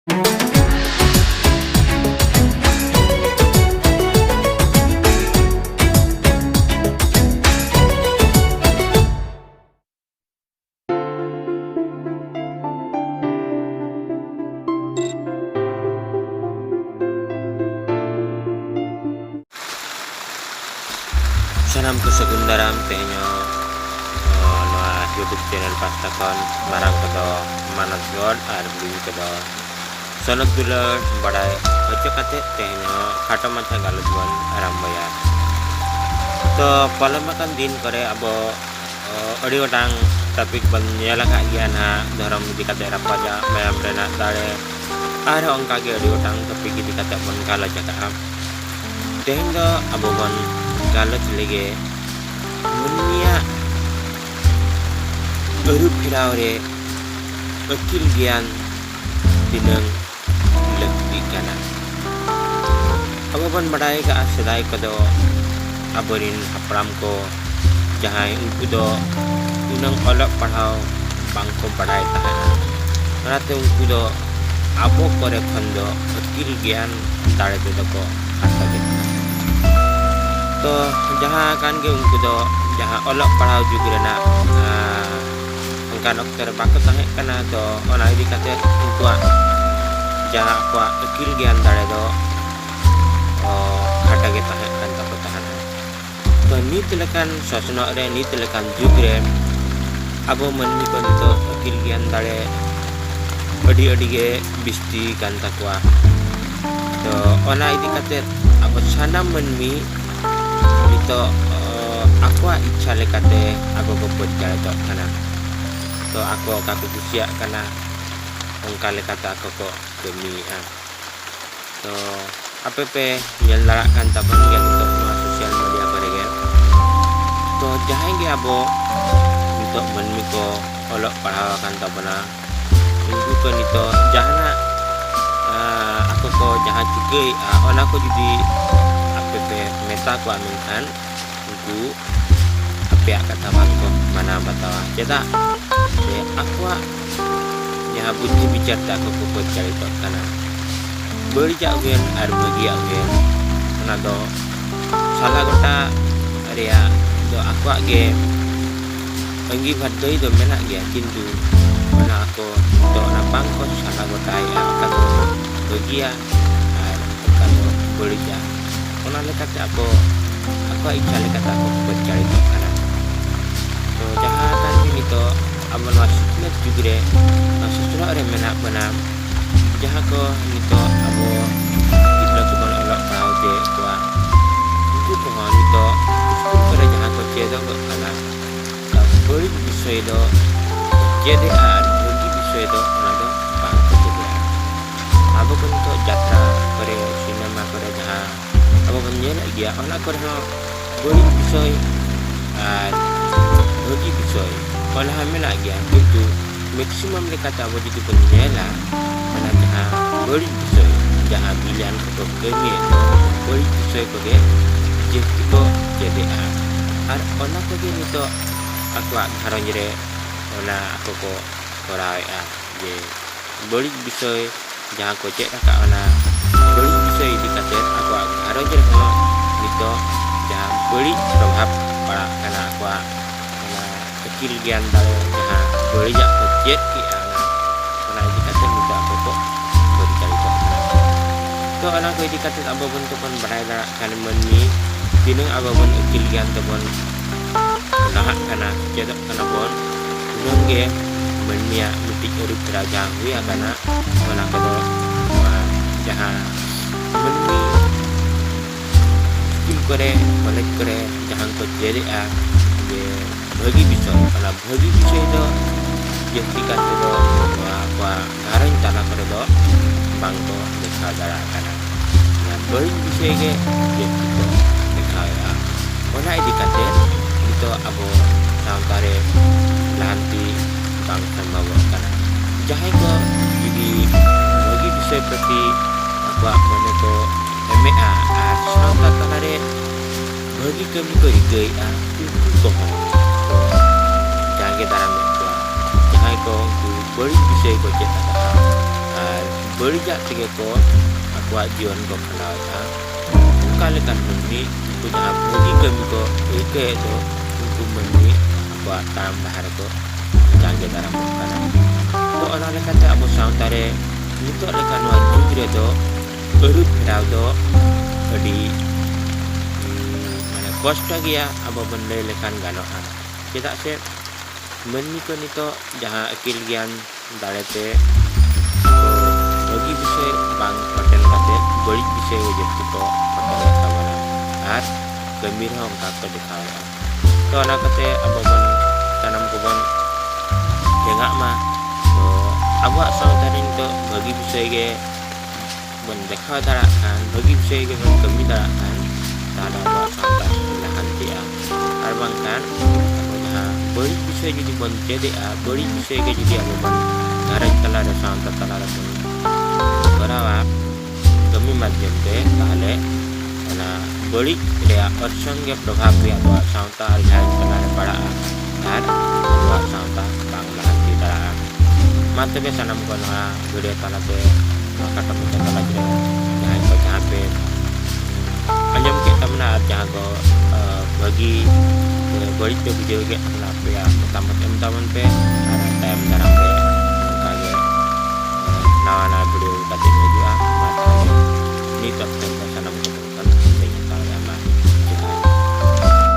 Sanam ko sa gundaram tenyo na YouTube channel pastakon marang kado manat god ar buli kado sonok dular badai ojo kate tenyo khato macha galudwan arambaya to palamakan din kore abo adi otang topik ban nyala ka giana dharam di kate rapaja mayam rena dare ar ongka ge adi otang topik di kate ban kala jaka tenyo abo ban galat lege dunia baru pilawre akil gian dinang lebih kanan ababan badai ka sedai kado aborin hapram ko jahai unku do unang olok padhau bangko badai tahana onate unku do abo kore khondo akil gian dare do ko asage to jaha kan ge unku do jaha olok padhau juga na angkan dokter bakal tahe kana to ona idi kate unkuak jaha kwa akil gian dare do khata ge tahe kan ta tahan to ni telekan sosno re ni telekan jugre abo manni ko to akil gian dare adi ge bisti kan takwa to ona idi kate abo sanam manmi itu aku icha lekate aku bobot jare to kana to aku kaku kusia kana ongka lekate aku kok demi to app nyelarakan tapan gen untuk sosial media baregen to jahai ge abo untuk menmi ko olok padahakan tapana minggu ko nito jahana aku ko jahan juga ona ko jadi app meta ko aminkan ungu ape kata bangko mana batawa cetak de aqua nya bunyi bicara ko ko cari to kana beri jawen ar bagi awen kana do salah gota area do aqua ge anggi badai do menak ge kintu mana aku do na bangko salah gota ya kato bagi ya kato beri ja ona lekate aku icale kata aku bercari to kana to jahan ini to aman wasitna jugre susura re menak benam jaha ko ni to abo kita cuma elok pau de tua itu ko ni to pada jaha ko cedo ko kana ka beri bisoi do jede ar beri bisoi do na do bang ko jede abo kan to jatra kore sinema kore jaha abo kan nyela dia ona kore beri bisoi bagi bisoi kalau hamil lagi itu maksimum mereka tahu jadi penyela mana jaha beri bisoi jaha pilihan ke kami beri bisoi ke jadi ko jadi ar ona ko gini to aku harus jere ona aku ko korai je beri bisoi jaha ko cek ka ona beri bisoi dikater aku harus jere ko nito jaha beri prohab para kana aku kecil gian dal jaha beri jak jet ki ana dikate muda aku kok beri cari to ana ko dikate abo bentukan berada kan menni dineng abo ben kecil gian tebon nah kana jedok kana bon nongge mennia mutik urip raja wi kana ana ko jaha menni skill kore kolek kore jahan ko jere ye bagi bisa kalau bagi bisa itu jadikan itu apa karena tanah kerja bangko desa darah kana yang bagi bisa ke jadi desa ya mana indikator itu abo sampai nanti bangsa bawa kana jahai ko jadi bagi bisa seperti apa mana ko MA sampai tanare bagi kami ko igai itu ko jangan dalam itu jangan ko beri bisa ko cetak berijak tiga ko aku jion ko kenal ta kali kan meni ku jaha bagi kami ko ike to ku meni aku tam bahar ko jange daram kana to ona le kata abo sautare nito le kanwa jugre to urut phirau do di mana kosta gia abo benle lekan ganoan kita se meni ko nito jaha akil gian dalete bagi bisa bang paten kate balik bisa wajib ko paten kamera ar gemir hong kakko dikaya to anak kate ababan tanam kuban dengak ma to abak sautarin to bagi bisa ge ben dekha darakan bagi bisa ge ben kemi darakan tada abak sautar lahan dia ar bangkan balik bisa jadi bon jadi balik bisa ge jadi ababan ngaran kala ada sautar kala ada berawa kami माध्यम से पहले ना बड़ी अर्सन के प्रभाव भी अब साउता अध्ययन करने पड़ा और अब साउता बांग्ला की तरह मात्र भी सनम को ना वीडियो ताला पे कटा मुझे ताला जहाँ पे अंजम के तमना जहाँ को bagi बड़ी पे वीडियो के अपना पे teman-teman पे टाइम दाराम पे kaget nawana video katin juga matanya ini top